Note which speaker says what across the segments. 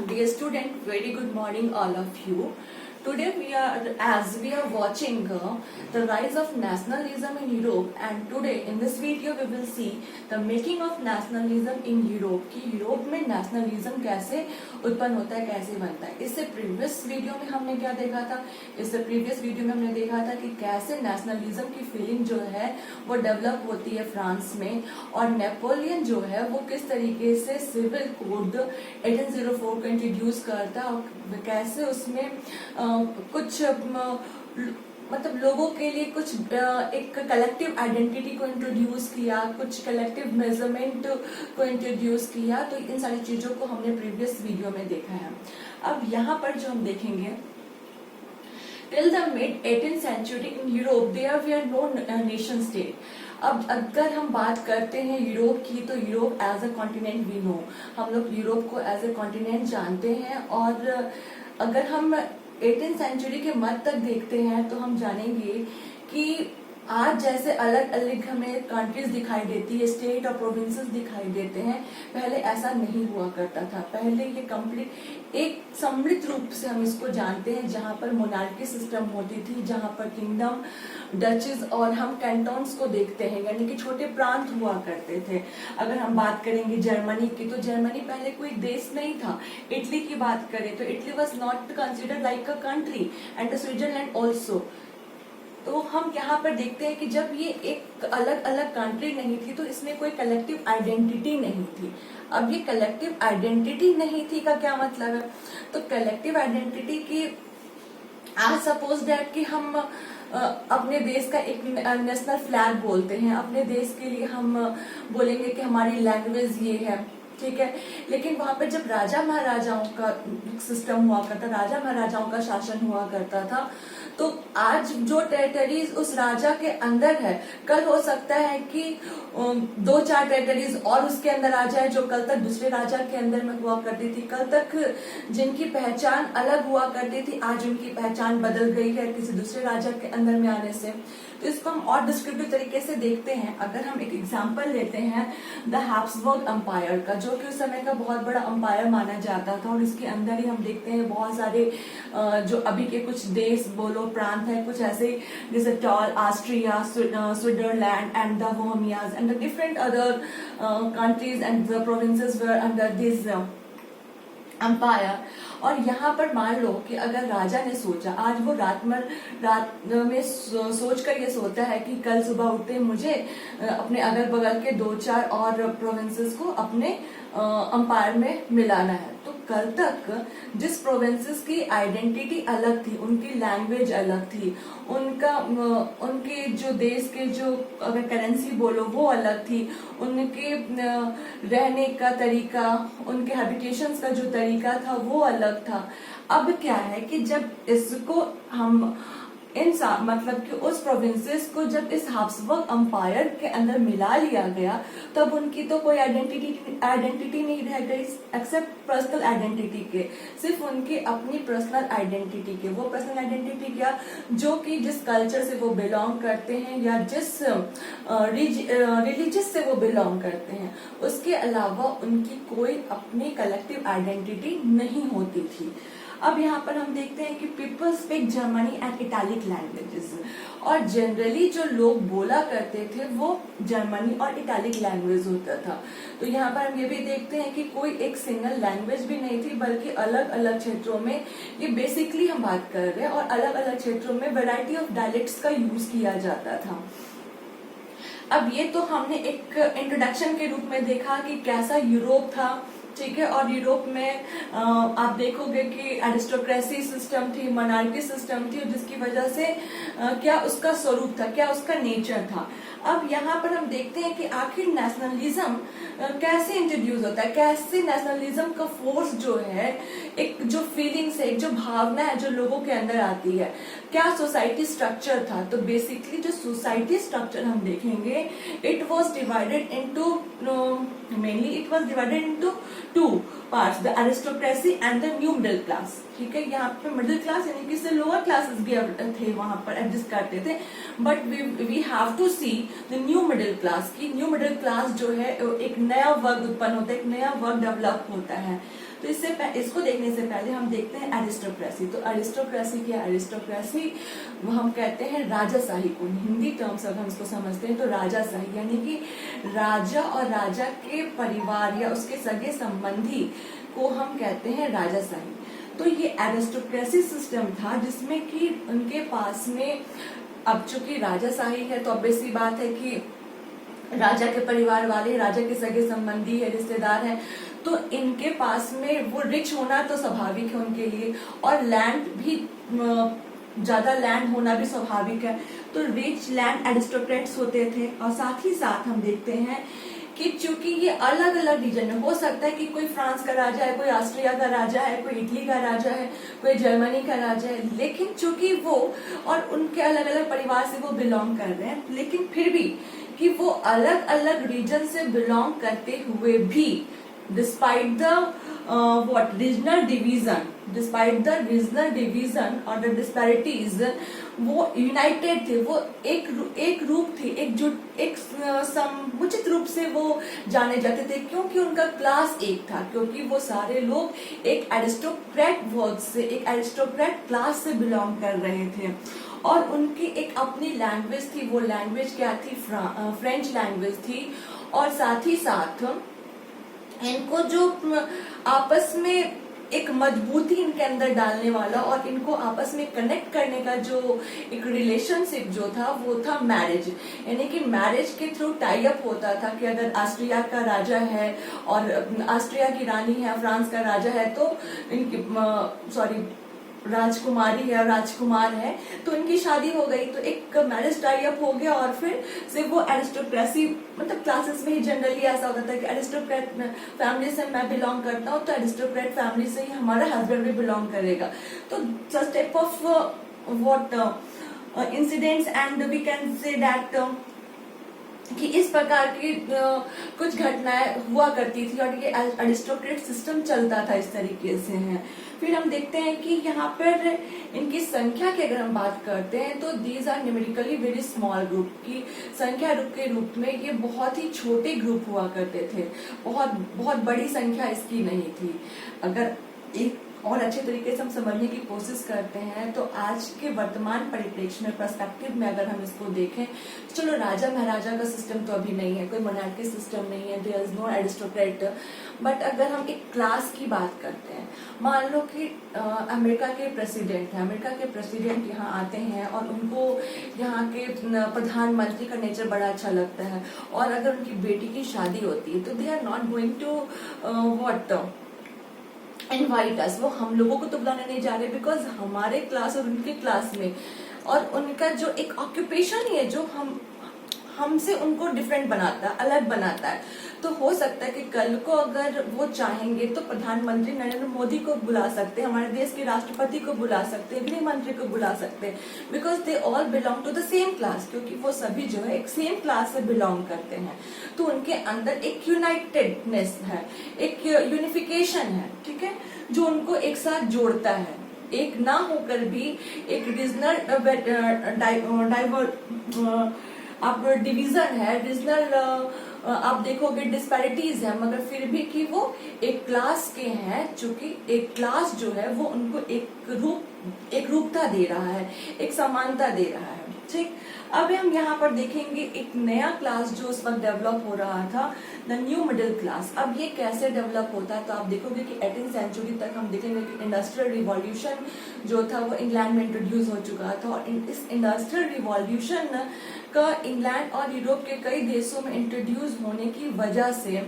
Speaker 1: Dear student, very good morning all of you. Today we are watching the rise of nationalism in Europe, and today in this video we will see the making of nationalism in Europe कि Europe में nationalism कैसे उत्पन्न होता है, कैसे बनता है। इससे प्रीवियस वीडियो में हमने क्या देखा था, इससे प्रीवियस वीडियो में हमने देखा था कि कैसे नेशनलिज्म की फीलिंग जो है वो डेवलप होती है फ्रांस में, और नेपोलियन जो है वो किस तरीके से सिविल कोड 1804 को इंट्रोड्यूस करता है और कैसे उसमें कुछ मतलब लोगों के लिए कुछ एक कलेक्टिव आइडेंटिटी को इंट्रोड्यूस किया, कुछ कलेक्टिव मेजरमेंट को इंट्रोड्यूस किया। तो इन सारी चीजों को हमने प्रीवियस वीडियो में देखा है। अब यहाँ पर जो हम देखेंगे, till the mid 18th century in Europe there were no nation state। अब अगर हम बात करते हैं यूरोप की, तो Europe as a continent we know, हम लोग यूरोप को एज अ कॉन्टिनेंट जानते हैं। और अगर हम 18th सेंचुरी के मध्य तक देखते हैं तो हम जानेंगे कि आज जैसे अलग अलग हमें कंट्रीज दिखाई देती है, स्टेट और प्रोविंसेस दिखाई देते हैं, पहले ऐसा नहीं हुआ करता था। पहले ये कंप्लीट एक सम्मिलित रूप से हम इसको जानते हैं, जहां पर मोनार्की सिस्टम होती थी, जहां पर किंगडम, डचेस और हम कैंटोन्स को देखते हैं, यानी कि छोटे प्रांत हुआ करते थे। अगर हम बात करेंगे जर्मनी की, तो जर्मनी पहले कोई देश नहीं था। इटली की बात करें तो Italy was not considered like a country, and Switzerland also. तो हम यहाँ पर देखते हैं कि जब ये एक अलग अलग कंट्री नहीं थी तो इसमें कोई कलेक्टिव आइडेंटिटी नहीं थी। अब ये कलेक्टिव आइडेंटिटी नहीं थी का क्या मतलब है, तो कलेक्टिव आइडेंटिटी की आज सपोज दैट कि हम अपने देश का एक नेशनल फ्लैग बोलते हैं, अपने देश के लिए हम बोलेंगे कि हमारी लैंग्वेज ये है, ठीक है। लेकिन वहां पर जब राजा महाराजाओं का सिस्टम हुआ करता, राजा महाराजाओं का शासन हुआ करता था, तो आज जो टेरिटरीज उस राजा के अंदर है, कल हो सकता है कि 2-4 टेरिटरीज और उसके अंदर आ जाए जो कल तक दूसरे राजा के अंदर में हुआ करती थी। कल तक जिनकी पहचान अलग हुआ करती थी, आज उनकी पहचान बदल गई है किसी दूसरे राजा के अंदर में आने से। तो इसको हम और डिस्क्रिप्टिव तरीके से देखते हैं। अगर हम एक एग्जांपल लेते हैं द हैब्सबर्ग एम्पायर का, जो कि उस समय का बहुत बड़ा एम्पायर माना जाता था, और इसके अंदर ही हम देखते हैं बहुत सारे जो अभी के कुछ देश बोलो प्रांत है, कुछ ऐसे जैसे टॉल, Austria, Switzerland and the Bohemias and the different other countries and the provinces were under this empire. और यहाँ पर मान लो कि अगर राजा ने सोचा, आज वो रात में सोच कर ये सोचता है कि कल सुबह उठते मुझे अपने अगल बगल के 2-4 और प्रोविंसेस को अपने एम्पायर में मिलाना है। तो कल तक जिस प्रोविंसेस की आइडेंटिटी अलग थी, उनकी लैंग्वेज अलग थी, उनके जो देश के जो अगर करेंसी बोलो वो अलग थी, उनके रहने का तरीका, उनके हैबिटेशंस का जो तरीका था वो अलग था। अब क्या है कि जब इसको हम मतलब कि उस प्रोविंसेस को जब इस हैब्सबर्ग एम्पायर के अंदर मिला लिया गया, तब उनकी तो कोई आइडेंटिटी नहीं रह गई एक्सेप्ट पर्सनल आइडेंटिटी के, सिर्फ उनकी अपनी पर्सनल आइडेंटिटी के। वो पर्सनल आइडेंटिटी क्या, जो कि जिस कल्चर से वो बिलोंग करते हैं या जिस रिलीजियस से वो बिलोंग करते हैं, उसके अलावा उनकी कोई अपनी कलेक्टिव आइडेंटिटी नहीं होती थी। अब यहाँ पर हम देखते हैं कि people speak Germany and italic languages, और जनरली जो लोग बोला करते थे वो जर्मनी और इटालिक लैंग्वेज होता था। तो यहाँ पर हम ये भी देखते हैं कि कोई एक सिंगल लैंग्वेज भी नहीं थी, बल्कि अलग अलग क्षेत्रों में, ये बेसिकली हम बात कर रहे हैं, और अलग अलग क्षेत्रों में वैरायटी ऑफ डायलेक्ट्स का यूज किया जाता था। अब ये तो हमने एक इंट्रोडक्शन के रूप में देखा कि कैसा यूरोप था, ठीक है। और यूरोप में आप देखोगे कि एरिस्टोक्रेसी सिस्टम थी, मोनार्की सिस्टम थी, जिसकी वजह से क्या उसका स्वरूप था, क्या उसका नेचर था। अब यहाँ पर हम देखते हैं कि आखिर नेशनलिज्म कैसे इंट्रोड्यूस होता है, कैसे नेशनलिज्म का फोर्स जो है, एक जो फीलिंग्स है, एक जो भावना है जो लोगों के अंदर आती है, क्या सोसाइटी स्ट्रक्चर था। तो बेसिकली जो सोसाइटी स्ट्रक्चर हम देखेंगे, it was divided into mainly it was divided into 2। Parts, the aristocracy and the new middle class. ठीक है, यहाँ पे मिडिल क्लास यानी कि इससे लोअर क्लासेस भी थे, वहां पर एग्जिस्ट करते थे, but we have to see the new middle class की। न्यू मिडिल क्लास जो है एक नया वर्ग उत्पन्न होता है, एक नया वर्ग डेवलप होता है। तो इसको देखने से पहले हम देखते हैं एरिस्टोक्रेसी। तो एरिस्टोक्रेसी क्या, एरिस्टोक्रेसी वो हम कहते हैं राजाशाही को, हिंदी टर्म्स अगर हम इसको समझते हैं तो राजाशाही यानी कि राजा और राजा के परिवार या उसके सगे संबंधी को हम कहते हैं राजाशाही। तो ये एरिस्टोक्रेसी सिस्टम था जिसमें कि उनके पास में, अब चूंकि राजाशाही है तो ऑब्वियस सी बात है कि राजा के परिवार वाले, राजा के सगे संबंधी है, रिश्तेदार हैं, तो इनके पास में वो रिच होना तो स्वाभाविक है उनके लिए, और लैंड भी ज्यादा लैंड होना भी स्वाभाविक है। तो रिच लैंड एरिस्टोक्रेट्स होते थे। और साथ ही साथ हम देखते हैं कि चूंकि ये अलग अलग रीजन में हो सकता है कि कोई फ्रांस का राजा है, कोई ऑस्ट्रिया का राजा है, कोई इटली का राजा है, कोई जर्मनी का राजा है, लेकिन चूंकि वो और उनके अलग अलग परिवार से वो बिलोंग कर रहे हैं, लेकिन फिर भी कि वो अलग अलग रीजन से बिलोंग करते हुए भी डिस्पाइट द रीजनल डिवीजन और द डिस्पैरिटीज, वो यूनाइटेड थे, वो एक रूप थे, एक समुचित रूप से वो जाने जाते थे, क्योंकि उनका क्लास एक था, क्योंकि वो सारे लोग एक एरिस्टोक्रेट वर्ग से, एक एरिस्टोक्रेट क्लास से बिलोंग कर रहे थे। और उनकी एक अपनी लैंग्वेज थी, वो लैंग्वेज क्या थी, फ्रेंच लैंग्वेज थी। और साथ ही साथ इनको जो आपस में एक मजबूती इनके अंदर डालने वाला और इनको आपस में कनेक्ट करने का जो एक रिलेशनशिप जो था वो था मैरिज, यानी कि मैरिज के थ्रू टाई अप होता था कि अगर ऑस्ट्रिया का राजा है और ऑस्ट्रिया की रानी है, फ्रांस का राजा है, तो इनकी राजकुमारी है और राजकुमार है, तो इनकी शादी हो गई, तो एक मैरिज टाई अप हो गया। और फिर से वो एरिस्टोक्रेसी, मतलब क्लासेस में ही जनरली ऐसा होता था कि एरिस्टोक्रेट फैमिली से मैं बिलोंग करता हूँ, तो एरिस्टोक्रेट फैमिली से ही हमारा हस्बैंड भी बिलोंग करेगा। तो such type of what incidents and we can say that कि इस प्रकार की कुछ घटनाएं हुआ करती थी और ये एरिस्टोक्रेट सिस्टम चलता था इस तरीके से है। फिर हम देखते हैं कि यहाँ पर इनकी संख्या की अगर हम बात करते हैं तो these are numerically very small group, की संख्या के रूप में ये बहुत ही छोटे ग्रुप हुआ करते थे, बहुत बड़ी संख्या इसकी नहीं थी। अगर एक और अच्छे तरीके से हम समझने की कोशिश करते हैं तो आज के वर्तमान परिप्रेक्ष्य में, पर्सपेक्टिव में अगर हम इसको देखें, चलो राजा महाराजा का सिस्टम तो अभी नहीं है, कोई मोनार्की सिस्टम नहीं है, there is no aristocrat, but अगर हम एक क्लास की बात करते हैं, मान लो कि अमेरिका के प्रेसिडेंट हैं, अमेरिका के प्रेसिडेंट यहाँ आते हैं और उनको यहाँ के प्रधानमंत्री का नेचर बड़ा अच्छा लगता है, और अगर उनकी बेटी की शादी होती है तो they are not going to invite us, वो हम लोगों को तो बुलाने नहीं जा रहे, बिकॉज हमारे क्लास और उनके क्लास में और उनका जो एक ऑक्यूपेशन ही है जो हमसे उनको डिफरेंट बनाता है, अलग बनाता है। तो हो सकता है कि कल को अगर वो चाहेंगे तो प्रधानमंत्री नरेंद्र मोदी को बुला सकते हैं, हमारे देश के राष्ट्रपति को बुला सकते हैं, गृह मंत्री को बुला सकते हैं, because they all belong to the same class, क्योंकि वो सभी जो है एक सेम क्लास से बिलोंग करते हैं। तो उनके अंदर एक यूनाइटेडनेस है, एक यूनिफिकेशन है, ठीक है, जो उनको एक साथ जोड़ता है, एक ना होकर भी एक रीजनल आप डिवीजन है, रीजनल आप देखोगे डिस्पैरिटीज है, मगर फिर भी कि वो एक क्लास के हैं, चूंकि एक क्लास जो है वो उनको एक रूपता दे रहा है, एक समानता दे रहा है। ठीक, अब हम यहाँ पर देखेंगे एक नया क्लास जो उस वक्त डेवलप हो रहा था, द न्यू मिडिल क्लास। अब ये कैसे डेवलप होता है, तो आप देखोगे कि 18th सेंचुरी तक हम देखेंगे कि इंडस्ट्रियल रिवॉल्यूशन जो था वो इंग्लैंड में इंट्रोड्यूस हो चुका था, और इस इंडस्ट्रियल रिवॉल्यूशन का इंग्लैंड और यूरोप के कई देशों में इंट्रोड्यूस होने की वजह से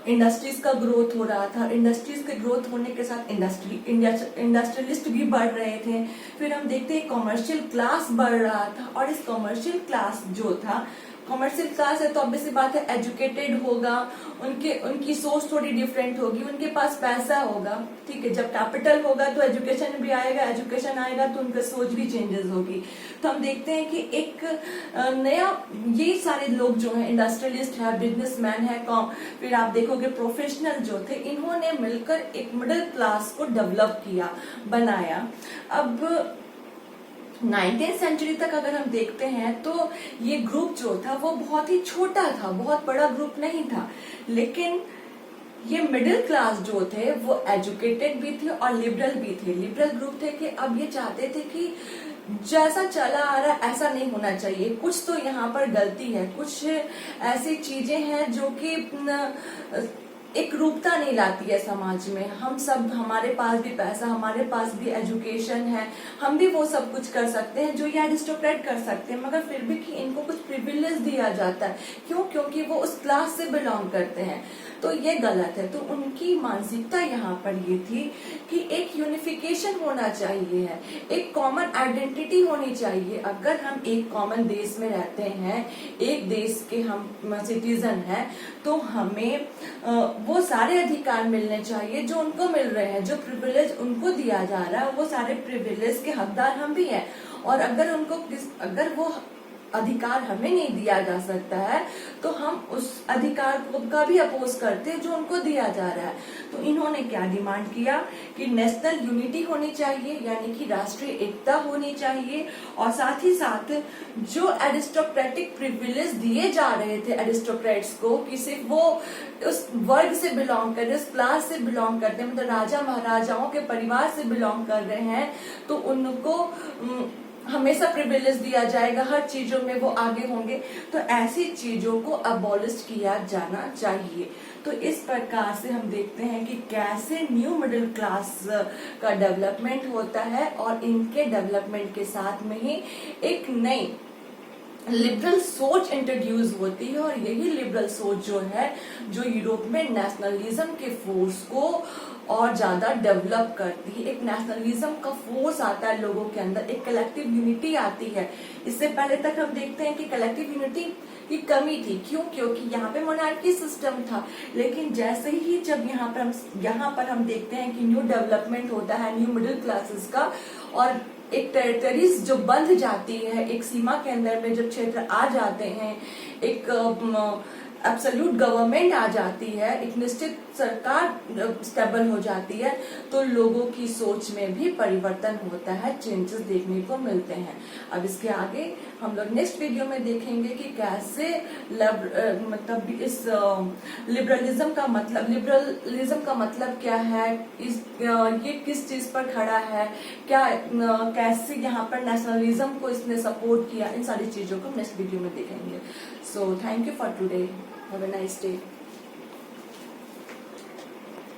Speaker 1: इंडस्ट्रीज का ग्रोथ हो रहा था। इंडस्ट्रीज के ग्रोथ होने के साथ इंडस्ट्रियलिस्ट भी बढ़ रहे थे। फिर हम देखते हैं कमर्शियल क्लास बढ़ रहा था, और इस कमर्शियल क्लास जो था कॉमर्शियल क्लास है तो ऑब्वियसली बात है एजुकेटेड होगा, उनकी सोच थोड़ी डिफरेंट होगी, उनके पास पैसा होगा, ठीक है। जब कैपिटल होगा तो एजुकेशन भी आएगा, एजुकेशन आएगा तो उनका सोच भी चेंजेस होगी। तो हम देखते हैं कि एक नया, ये सारे लोग जो हैं इंडस्ट्रियलिस्ट है, बिजनेसमैन है, फिर आप देखोगे प्रोफेशनल जो थे, इन्होंने मिलकर एक मिडिल क्लास को डेवलप किया, बनाया। अब 19th सेंचुरी तक अगर हम देखते हैं तो ये ग्रुप जो था वो बहुत ही छोटा था, बहुत बड़ा ग्रुप नहीं था, लेकिन ये मिडिल क्लास जो थे वो एजुकेटेड भी थे और लिबरल भी थे। लिबरल ग्रुप थे कि अब ये चाहते थे कि जैसा चला आ रहा है ऐसा नहीं होना चाहिए, कुछ तो यहाँ पर गलती है, कुछ ऐसी चीजें हैं जो कि एक रूपता नहीं लाती है समाज में। हम सब, हमारे पास भी पैसा, हमारे पास भी एजुकेशन है, हम भी वो सब कुछ कर सकते हैं जो ये एरिस्टोक्रेट कर सकते हैं, मगर फिर भी कि इनको कुछ प्रिविलेज दिया जाता है। क्यों? क्योंकि वो उस क्लास से बिलोंग करते हैं, तो ये गलत है। तो उनकी मानसिकता यहाँ पर ये थी कि एक यूनिफिकेशन होना चाहिए है, एक कॉमन आइडेंटिटी होनी चाहिए। अगर हम एक कॉमन देश में रहते हैं, एक देश के हम सिटीजन हैं, तो हमें वो सारे अधिकार मिलने चाहिए जो उनको मिल रहे हैं, जो प्रिविलेज उनको दिया जा रहा है वो सारे प्रिविलेज के हकदार हम भी हैं। और अगर वो अधिकार हमें नहीं दिया जा सकता है तो हम उस अधिकार का भी अपोज करते हैं जो उनको दिया जा रहा है। तो इन्होंने क्या डिमांड किया कि नेशनल यूनिटी होनी चाहिए, यानी कि राष्ट्रीय एकता होनी चाहिए, और साथ ही साथ जो एरिस्टोक्रेटिक प्रिविलेज दिए जा रहे थे एरिस्टोक्रेट्स को, कि सिर्फ वो उस वर्ग से बिलोंग कर रहे, उस क्लास से बिलोंग करते हैं, मतलब राजा महाराजाओं के परिवार से बिलोंग कर रहे हैं, तो उनको हमेशा प्रिविलेज दिया जाएगा, हर चीजों में वो आगे होंगे। तो ऐसी चीजों को अबॉलिश किया जाना चाहिए। तो इस प्रकार से हम देखते हैं कि कैसे न्यू मिडिल क्लास का डेवलपमेंट होता है, और इनके डेवलपमेंट के साथ में ही एक नई लिबरल सोच इंट्रोड्यूस होती है। और यही लिबरल सोच जो है, जो यूरोप में नेशनलिज्म के फोर्स को और ज्यादा डेवलप करती है। एक नेशनलिज्म का फोर्स आता है लोगों के अंदर, एक कलेक्टिव यूनिटी आती है। इससे पहले तक हम देखते हैं कि कलेक्टिव यूनिटी की कमी थी। क्यों? क्योंकि यहाँ पे मोनार्की सिस्टम था। लेकिन जैसे ही जब यहाँ पर हम देखते हैं कि न्यू डेवलपमेंट होता है न्यू मिडिल क्लासेस का, और एक टेरिटरीज जो बंध जाती है, एक सीमा के अंदर में जब क्षेत्र आ जाते हैं, एक एब्सोल्यूट गवर्नमेंट आ जाती है, एक निश्चित सरकार स्टेबल हो जाती है, तो लोगों की सोच में भी परिवर्तन होता है, चेंजेस देखने को मिलते हैं। अब इसके आगे हम लोग नेक्स्ट वीडियो में देखेंगे कि कैसे मतलब इस लिबरलिज्म का मतलब क्या है, ये किस चीज पर खड़ा है, कैसे यहाँ पर नेशनलिज्म को इसने सपोर्ट किया, इन सारी चीजों को नेक्स्ट वीडियो में देखेंगे। So thank you for today, have a nice day.